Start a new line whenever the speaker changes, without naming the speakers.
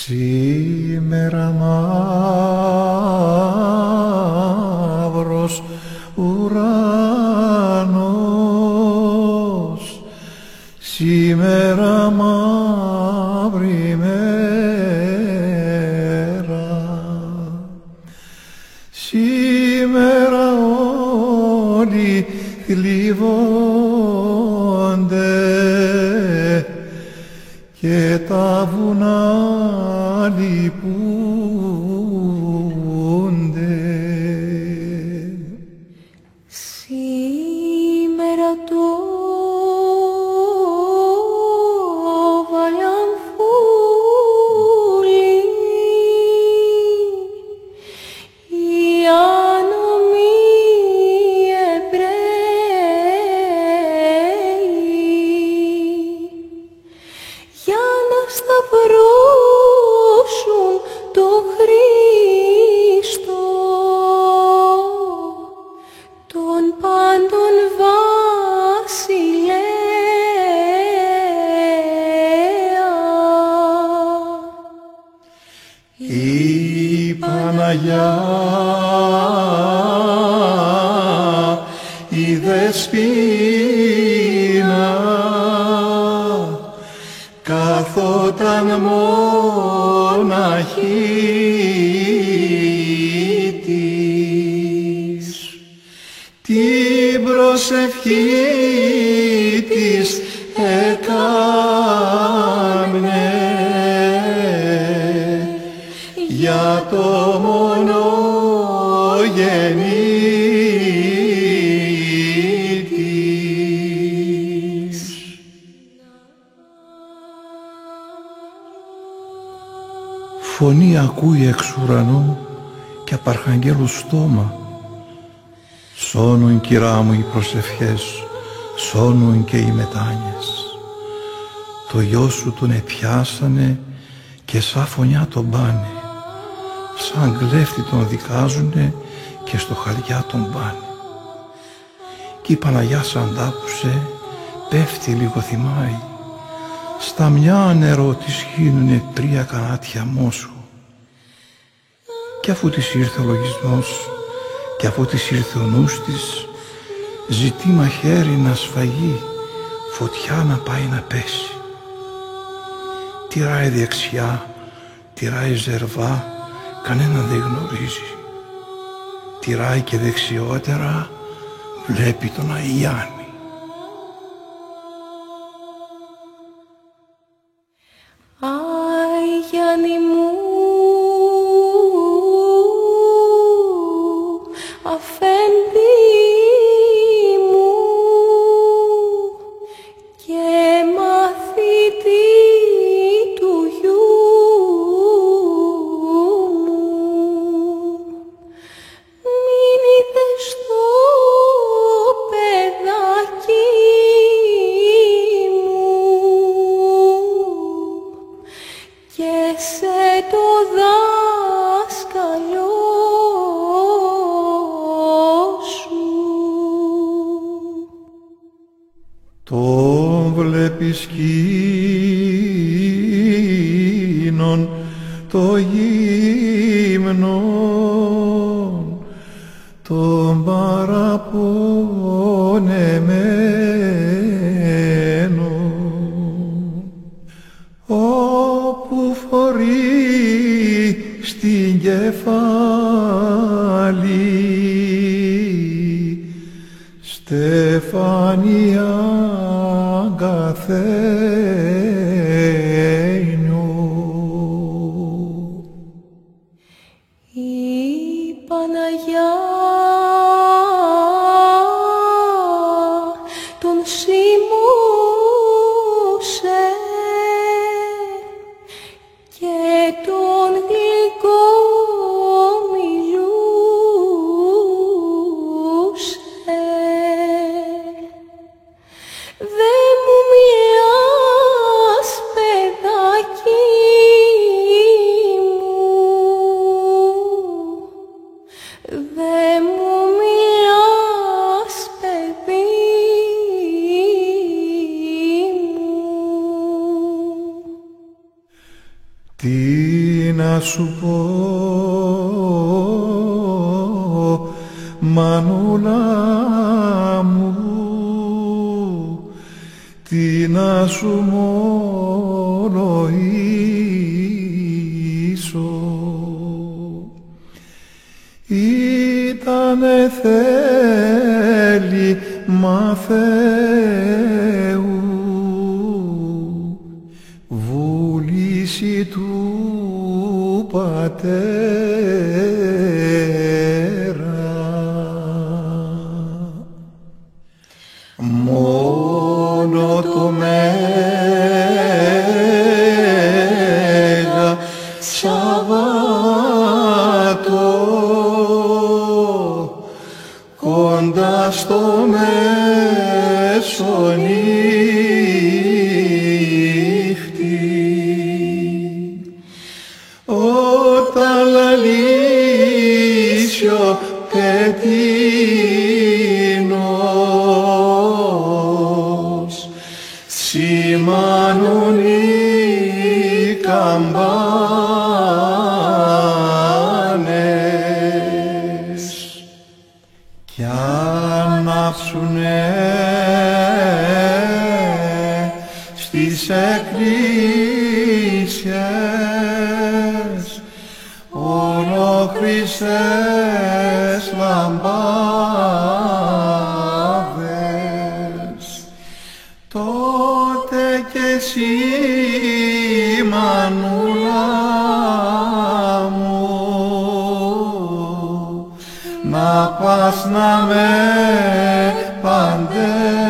Σήμερα μαύρος ουρανός, σήμερα μαύρη μέρα, σήμερα όλοι θλίβονται και τα βουνά λυπούνται.
Σήμερα το βαλαμφούλι, οι άνομοι Εβραίοι για να σταυρώσουν το Χριστό, τον πάντων βασιλέα.
Η Παναγιά, η Δεσποινα, καθόταν μοναχή της, την προσευχή της έκαμνε για το μονογενή της. Φωνή ακούει εξ ουρανού και απ' αρχαγγέλου στόμα. Σώνουν, κυρά μου, οι προσευχές, σώνουν και οι μετάνιες. Το γιο σου τον επιάσανε και σαν φωνιά τον πάνε, σαν κλέφτη τον δικάζουνε και στο χαριά τον πάνε. Κι η Παναγιά σαν τάπουσε, πέφτει λίγο θυμάει, στα μια νερό της χύνουνε 3 κανάτια μόσου. Κι αφού της ήρθε ο λογισμός, κι αφού της ήρθε ο νους της, ζητεί μαχαίρι να σφαγεί, φωτιά να πάει να πέσει. Τυράει δεξιά, τυράει ζερβά, κανέναν δεν γνωρίζει. Τυράει και δεξιότερα, βλέπει τον Αγιάννη.
Αγιάννη μου, αφέντη μου και μαθητή του γιού μου, μην είδες το παιδάκι μου και σε το δάσκαλο σου.
Τον βλέπεις σκήνων το γύμνο, τον παραπονεμένο, όπου φορεί στην κεφάλι στεφάνια καθένιο.
Η Παναγιά τον σίμωσε και τον γλυκό μιλούσε. Δε μου μιλάς, παιδάκι μου, δε μου μιλάς, παιδί μου.
Τι να σου πω, μανούλα μου, τι να σου μολογήσω. Ήτανε θέλημα Θεού, βούληση του Πατέρα. Μόνο το Μέγα Σαββάτο κοντά στο μεσονύχτη, όταν λαλήσει ο πετίνος, σημάνουν οι καμπάνες κι ανάψουνε στις εκκλησίες ολόχρυσες λαμπάδες. Τότε κι εσύ, μανούλα μου, να πας να με παντρεύσεις.